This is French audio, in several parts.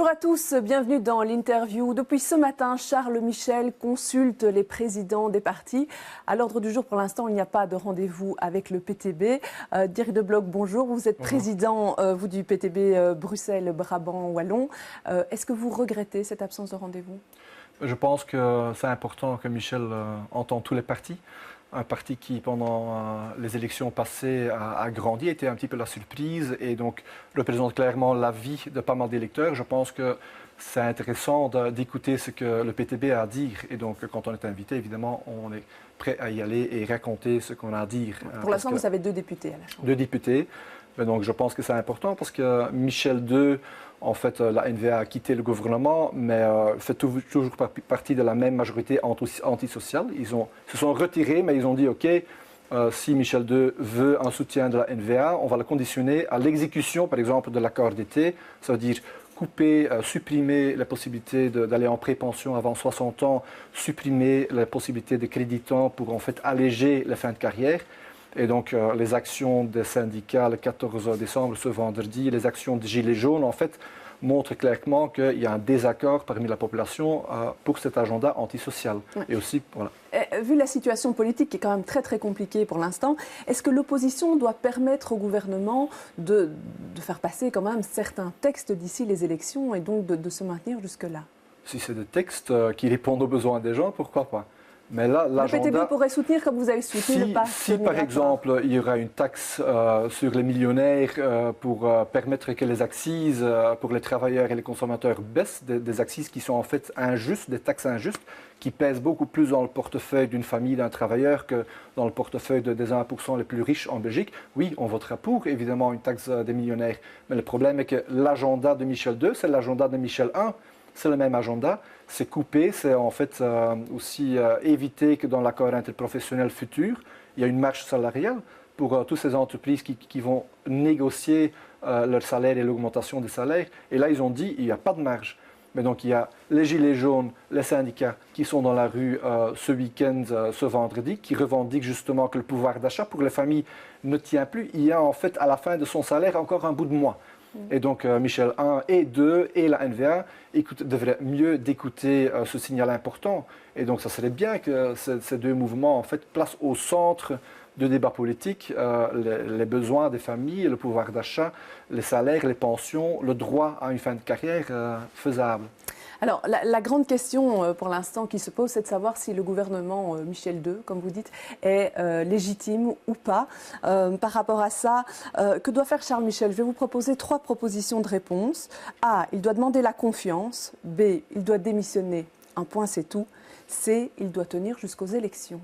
Bonjour à tous, bienvenue dans l'interview. Depuis ce matin, Charles Michel consulte les présidents des partis. À l'ordre du jour, pour l'instant, il n'y a pas de rendez-vous avec le PTB. Dirk De Blok, bonjour. Vous êtes président vous, du PTB Bruxelles-Brabant-Wallon. Est-ce que vous regrettez cette absence de rendez-vous? Je pense que c'est important que Michel entende tous les partis. Un parti qui, pendant les élections passées, a grandi, était un petit peu la surprise et donc représente clairement l'avis de pas mal d'électeurs. Je pense que c'est intéressant d'écouter ce que le PTB a à dire. Et donc, quand on est invité, évidemment, on est prêt à y aller et raconter ce qu'on a à dire. Pour l'instant, vous avez 2 députés à la Chambre. 2 députés. Mais donc, je pense que c'est important parce que Michel II, en fait, la NVA a quitté le gouvernement, mais fait toujours partie de la même majorité antisociale. Ils se sont retirés, mais ils ont dit, OK, si Michel II veut un soutien de la NVA, on va le conditionner à l'exécution, par exemple, de l'accord d'été. Ça veut dire couper, supprimer la possibilité d'aller en pré-pension avant 60 ans, supprimer la possibilité de créditants pour, en fait, alléger les fins de carrière. Et donc, les actions des syndicats le 14 décembre, ce vendredi, les actions des Gilets jaunes, en fait, montrent clairement qu'il y a un désaccord parmi la population pour cet agenda antisocial. Ouais. Et aussi, voilà. Vu la situation politique qui est quand même très compliquée pour l'instant, est-ce que l'opposition doit permettre au gouvernement de faire passer quand même certains textes d'ici les élections et donc de se maintenir jusque-là? Si c'est des textes qui répondent aux besoins des gens, pourquoi pas? Mais là, le PTB pourrait soutenir, comme vous avez soutenu, le pass Si par exemple, il y aura une taxe sur les millionnaires pour permettre que les accises pour les travailleurs et les consommateurs baissent, des accises qui sont en fait injustes, des taxes injustes, qui pèsent beaucoup plus dans le portefeuille d'une famille, d'un travailleur, que dans le portefeuille des 1% les plus riches en Belgique, oui, on votera pour, évidemment, une taxe des millionnaires. Mais le problème est que l'agenda de Michel II, c'est l'agenda de Michel I. C'est le même agenda, c'est couper, c'est en fait aussi éviter que dans l'accord interprofessionnel futur, il y a une marge salariale pour toutes ces entreprises qui vont négocier leur salaire et l'augmentation des salaires. Et là, ils ont dit qu'il n'y a pas de marge. Mais donc, il y a les Gilets jaunes, les syndicats qui sont dans la rue ce week-end, ce vendredi, qui revendiquent justement que le pouvoir d'achat pour les familles ne tient plus. Il y a en fait à la fin de son salaire encore un bout de mois. Et donc, Michel I et II et la NVA devraient mieux d'écouter ce signal important. Et donc, ça serait bien que ces 2 mouvements, en fait, placent au centre de débat politique les besoins des familles, le pouvoir d'achat, les salaires, les pensions, le droit à une fin de carrière faisable. Alors, la grande question pour l'instant qui se pose, c'est de savoir si le gouvernement Michel II, comme vous dites, est légitime ou pas. Par rapport à ça, que doit faire Charles Michel? Je vais vous proposer 3 propositions de réponse. A, il doit demander la confiance. B, il doit démissionner. Un point, c'est tout. C, il doit tenir jusqu'aux élections.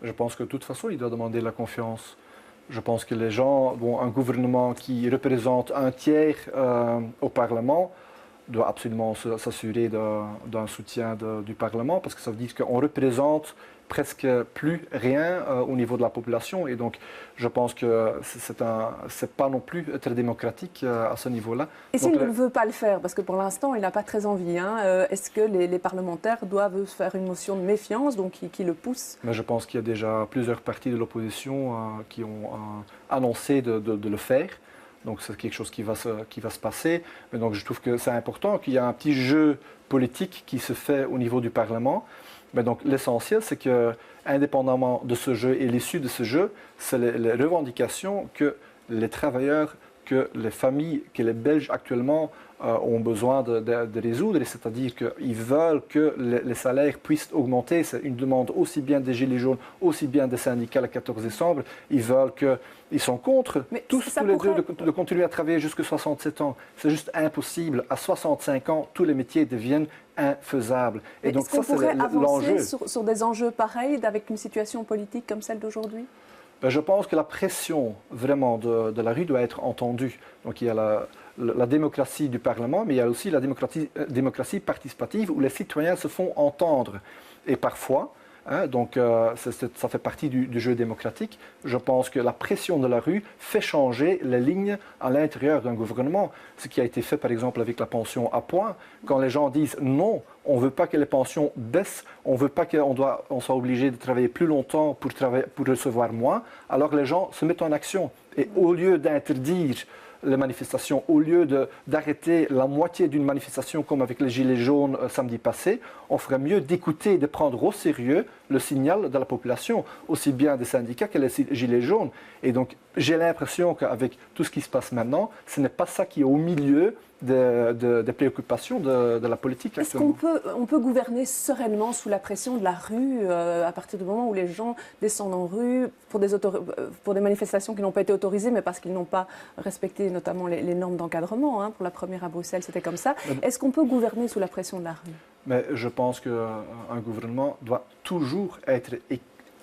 Je pense que de toute façon, il doit demander la confiance. Je pense que les gens, un gouvernement qui représente un tiers au Parlement, doit absolument s'assurer d'un soutien du Parlement, parce que ça veut dire qu'on représente presque plus rien au niveau de la population. Et donc, je pense que c'est pas non plus très démocratique à ce niveau-là. Et s'il ne veut pas le faire, parce que pour l'instant, il n'a pas très envie, est-ce que les parlementaires doivent faire une motion de méfiance, donc qui le pousse? Mais je pense qu'il y a déjà plusieurs partis de l'opposition qui ont annoncé de le faire. Donc c'est quelque chose qui va se passer. Mais donc je trouve que c'est important qu'il y ait un petit jeu politique qui se fait au niveau du Parlement. Mais donc l'essentiel, c'est que, indépendamment de ce jeu et l'issue de ce jeu, c'est les revendications que les travailleurs, que les familles, que les Belges actuellement ont besoin de résoudre. C'est-à-dire qu'ils veulent que les salaires puissent augmenter. C'est une demande aussi bien des Gilets jaunes, aussi bien des syndicats le 14 décembre. Ils sont contre, tous les deux, de continuer à travailler jusqu'à 67 ans. C'est juste impossible. À 65 ans, tous les métiers deviennent infaisables. Et donc ça, c'est l'enjeu. Sur des enjeux pareils, avec une situation politique comme celle d'aujourd'hui? Je pense que la pression vraiment de la rue doit être entendue. Donc il y a la démocratie du Parlement, mais il y a aussi la démocratie participative où les citoyens se font entendre. Et parfois, donc ça fait partie du jeu démocratique. Je pense que la pression de la rue fait changer les lignes à l'intérieur d'un gouvernement. Ce qui a été fait par exemple avec la pension à points, quand les gens disent non, on ne veut pas que les pensions baissent, on ne veut pas qu'on soit obligé de travailler plus longtemps pour recevoir moins, alors les gens se mettent en action. Et au lieu d'interdire les manifestations. Au lieu d'arrêter la moitié d'une manifestation comme avec les Gilets jaunes samedi passé, on ferait mieux d'écouter et de prendre au sérieux le signal de la population, aussi bien des syndicats que les Gilets jaunes. Et donc, j'ai l'impression qu'avec tout ce qui se passe maintenant, ce n'est pas ça qui est au milieu des préoccupations de la politique. Est-ce qu'on peut gouverner sereinement sous la pression de la rue à partir du moment où les gens descendent en rue pour des manifestations qui n'ont pas été autorisées, mais parce qu'ils n'ont pas respecté notamment les normes d'encadrement, hein. Pour la première à Bruxelles, c'était comme ça. Est-ce qu'on peut gouverner sous la pression de la rue? Mais je pense qu'un gouvernement doit toujours être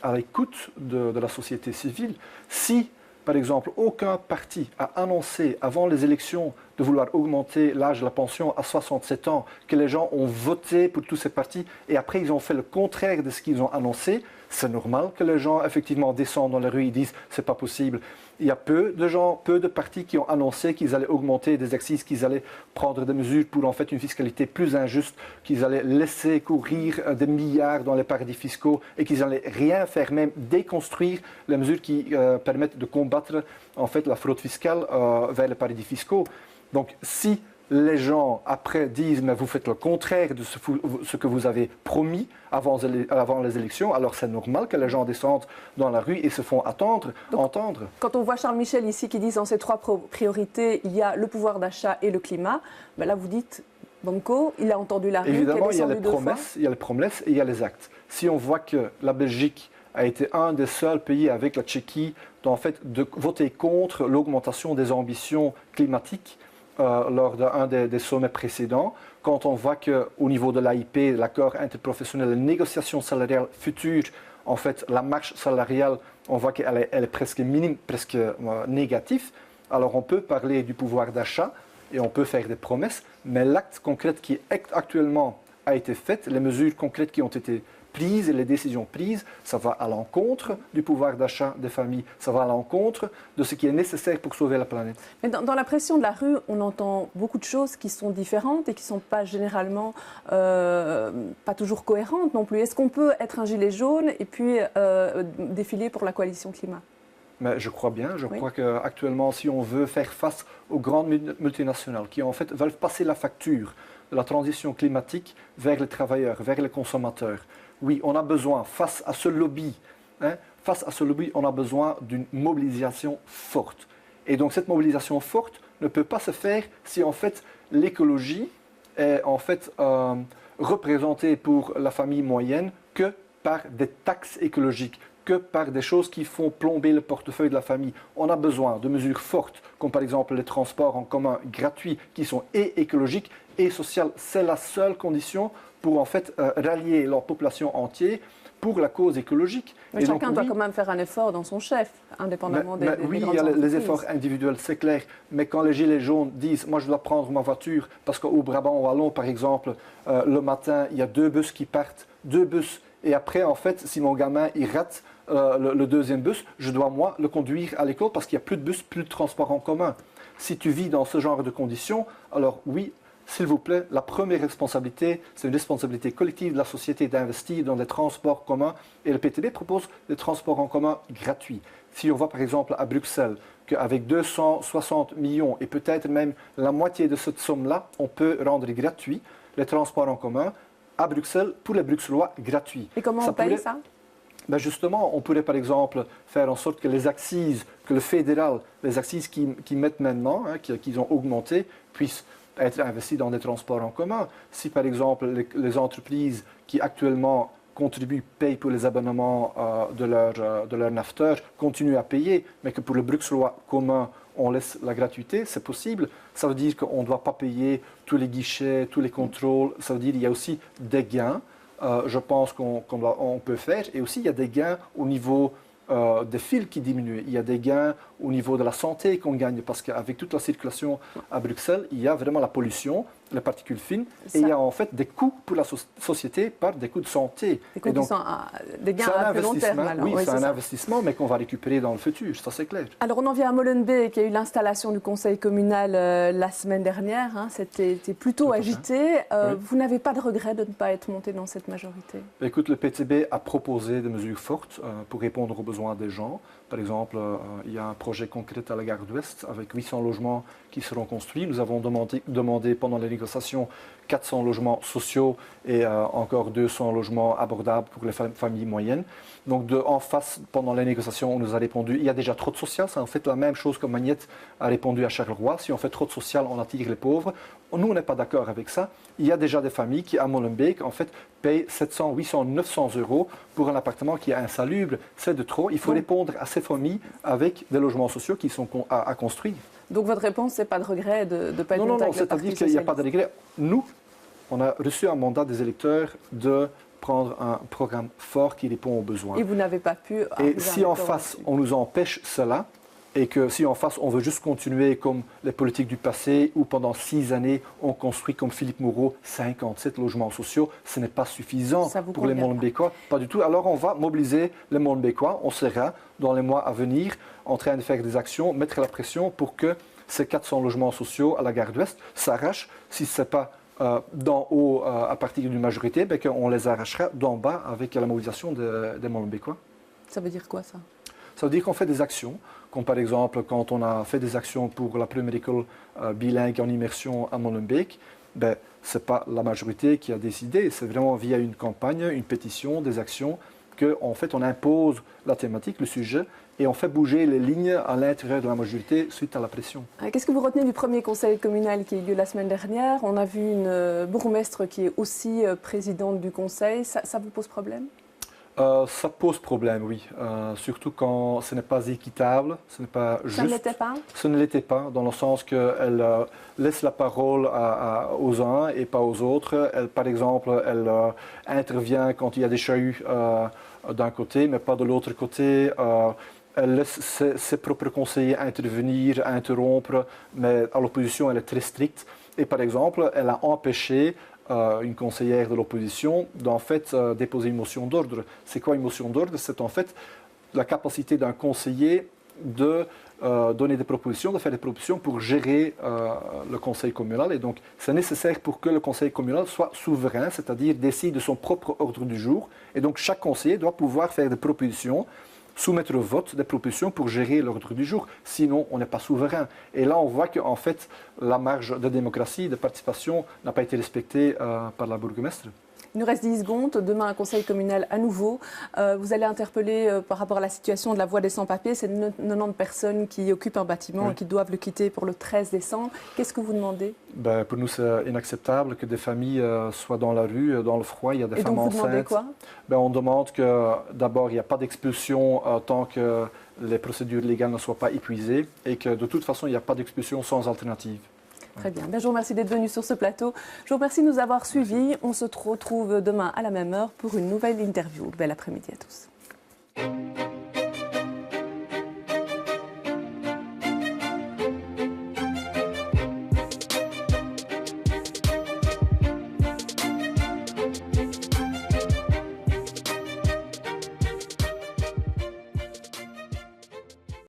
à l'écoute de la société civile. Si, par exemple, aucun parti a annoncé avant les élections de vouloir augmenter l'âge de la pension à 67 ans, que les gens ont voté pour tous ces partis et après ils ont fait le contraire de ce qu'ils ont annoncé, c'est normal que les gens effectivement descendent dans la rue et disent c'est pas possible. Il y a peu de gens, peu de partis qui ont annoncé qu'ils allaient augmenter des accises, qu'ils allaient prendre des mesures pour en fait une fiscalité plus injuste, qu'ils allaient laisser courir des milliards dans les paradis fiscaux et qu'ils allaient rien faire, même déconstruire les mesures qui permettent de combattre en fait la fraude fiscale vers les paradis fiscaux. Donc si les gens après disent mais vous faites le contraire de ce que vous avez promis avant les élections, alors c'est normal que les gens descendent dans la rue et se font entendre. Quand on voit Charles Michel ici qui dit dans ses trois priorités, il y a le pouvoir d'achat et le climat, ben là vous dites Banco, il a entendu la rue. Évidemment, il y a les promesses et il y a les actes. Si on voit que la Belgique a été un des seuls pays avec la Tchéquie en fait, de voter contre l'augmentation des ambitions climatiques, lors d'un des sommets précédents, quand on voit qu'au niveau de l'AIP, l'accord interprofessionnel, les négociations salariales futures, en fait, la marche salariale, on voit qu'elle est presque minime, presque négative, alors on peut parler du pouvoir d'achat et on peut faire des promesses, mais l'acte concret qui actuellement a été fait, les mesures concrètes qui ont été prises et les décisions prises, ça va à l'encontre du pouvoir d'achat des familles, ça va à l'encontre de ce qui est nécessaire pour sauver la planète. Mais dans la pression de la rue, on entend beaucoup de choses qui sont différentes et qui ne sont pas généralement pas toujours cohérentes non plus. Est-ce qu'on peut être un gilet jaune et puis défiler pour la coalition climat? Mais je crois bien. Je crois qu'actuellement, si on veut faire face aux grandes multinationales qui en fait veulent passer la facture de la transition climatique vers les travailleurs, vers les consommateurs, oui, on a besoin, face à ce lobby, on a besoin d'une mobilisation forte. Et donc cette mobilisation forte ne peut pas se faire si en fait l'écologie est en fait représentée pour la famille moyenne que par des taxes écologiques, que par des choses qui font plomber le portefeuille de la famille. On a besoin de mesures fortes, comme par exemple les transports en commun gratuits, qui sont et écologiques et sociales. C'est la seule condition pour en fait rallier leur population entière pour la cause écologique. Mais chacun doit quand même faire un effort dans son chef, indépendamment des oui, grandes il y a les entreprises. efforts individuels, c'est clair. Mais quand les gilets jaunes disent « moi je dois prendre ma voiture » parce qu'au Brabant wallon, par exemple, le matin, il y a 2 bus qui partent, 2 bus. Et après, en fait, si mon gamin il rate le deuxième bus, je dois moi le conduire à l'école parce qu'il n'y a plus de bus, plus de transport en commun. Si tu vis dans ce genre de conditions, alors oui, s'il vous plaît, la première responsabilité, c'est une responsabilité collective de la société d'investir dans des transports communs. Et le PTB propose des transports en commun gratuits. Si on voit par exemple à Bruxelles qu'avec 260 millions et peut-être même la moitié de cette somme-là, on peut rendre gratuit les transports en commun à Bruxelles pour les Bruxellois gratuits. Et comment on paye ça ? Ben justement, on pourrait par exemple faire en sorte que les accises, que le fédéral, les accises qu'ils mettent maintenant, qu'ils ont augmentées, puissent être investies dans des transports en commun. Si par exemple les entreprises qui actuellement contribuent, payent pour les abonnements de leur nafteur, continuent à payer, mais que pour le Bruxellois commun, on laisse la gratuité, c'est possible. Ça veut dire qu'on ne doit pas payer tous les guichets, tous les contrôles. Ça veut dire qu'il y a aussi des gains. Je pense qu'on peut faire. Et aussi, il y a des gains au niveau des fils qui diminuent. Il y a des gains au niveau de la santé qu'on gagne parce qu'avec toute la circulation à Bruxelles, il y a vraiment la pollution. les particules fines, Ça. et il y a en fait des coûts pour la société par des coûts de santé. Des coûts qui sont des gains à plus long terme. Alors. Oui, c'est un investissement, mais qu'on va récupérer dans le futur, ça c'est clair. Alors on en vient à Molenbeek, il y a eu l'installation du conseil communal la semaine dernière, hein, c'était plutôt agité. Oui. Vous n'avez pas de regret de ne pas être monté dans cette majorité? Écoute, le PTB a proposé des mesures fortes pour répondre aux besoins des gens. Par exemple, il y a un projet concret à la gare d'Ouest avec 800 logements qui seront construits. Nous avons demandé pendant les négociations 400 logements sociaux et encore 200 logements abordables pour les familles moyennes. Donc en face, pendant les négociations, on nous a répondu il y a déjà trop de social. C'est en fait la même chose que Magnette a répondu à Charleroi. Si on fait trop de social, on attire les pauvres. Nous, on n'est pas d'accord avec ça. Il y a déjà des familles qui, à Molenbeek, en fait, payent 700, 800, 900 euros pour un appartement qui est insalubre. C'est de trop. Il faut répondre à ces familles avec des logements sociaux qui sont à construire. Donc votre réponse, c'est pas de regret de ne pas être monté avec le Parti socialiste? Non, c'est-à-dire qu'il n'y a pas de regret. Nous, on a reçu un mandat des électeurs de prendre un programme fort qui répond aux besoins. Et vous n'avez pas pu... Et si en face, on nous empêche cela, et que si en face, on veut juste continuer comme les politiques du passé, où pendant 6 années, on construit comme Philippe Moreau 57 logements sociaux, ce n'est pas suffisant pour les Molenbeekois. Pas du tout. Alors on va mobiliser les Molenbeekois. On sera, dans les mois à venir, en train de faire des actions, mettre la pression pour que ces 400 logements sociaux à la gare d'Ouest s'arrachent. Si ce n'est pas d'en haut à partir d'une majorité, ben qu'on les arrachera d'en bas avec la mobilisation des Molenbeekois. Ça veut dire quoi ça? Ça veut dire qu'on fait des actions, comme par exemple quand on a fait des actions pour la première école bilingue en immersion à Molenbeek, ben, ce n'est pas la majorité qui a décidé, c'est vraiment via une campagne, une pétition, des actions, qu'en fait on impose la thématique, le sujet, et on fait bouger les lignes à l'intérieur de la majorité suite à la pression. Qu'est-ce que vous retenez du premier conseil communal qui a eu lieu la semaine dernière? On a vu une bourgmestre qui est aussi présidente du conseil. Ça vous pose problème? Ça pose problème, oui. Surtout quand ce n'est pas équitable, ce n'est pas juste. Ça ne l'était pas? Ce ne l'était pas, dans le sens qu'elle laisse la parole aux uns et pas aux autres. Elle, par exemple, elle intervient quand il y a des chahuts d'un côté, mais pas de l'autre côté. Elle laisse ses propres conseillers intervenir, interrompre, mais à l'opposition, elle est très stricte. Et par exemple, elle a empêché une conseillère de l'opposition d'en fait déposer une motion d'ordre. C'est quoi une motion d'ordre? C'est en fait la capacité d'un conseiller de donner des propositions, de faire des propositions pour gérer le conseil communal. Et donc, c'est nécessaire pour que le conseil communal soit souverain, c'est-à-dire décide de son propre ordre du jour. Et donc, chaque conseiller doit pouvoir faire des propositions, soumettre au vote des propositions pour gérer l'ordre du jour. Sinon, on n'est pas souverain. Et là, on voit qu'en fait, la marge de démocratie, de participation n'a pas été respectée par la bourgmestre. Il nous reste 10 secondes. Demain, un conseil communal à nouveau. Vous allez interpeller par rapport à la situation de la voie des sans-papiers. C'est 90 personnes qui occupent un bâtiment et qui doivent le quitter pour le 13 décembre. Qu'est-ce que vous demandez? Pour nous, c'est inacceptable que des familles soient dans la rue, dans le froid. Il y a des femmes enceintes. Et donc, vous demandez quoi? On demande que, d'abord, il n'y a pas d'expulsion tant que les procédures légales ne soient pas épuisées et que, de toute façon, il n'y a pas d'expulsion sans alternative. Très bien. Je vous remercie d'être venu sur ce plateau. Je vous remercie de nous avoir suivis. On se retrouve demain à la même heure pour une nouvelle interview. Bel après-midi à tous.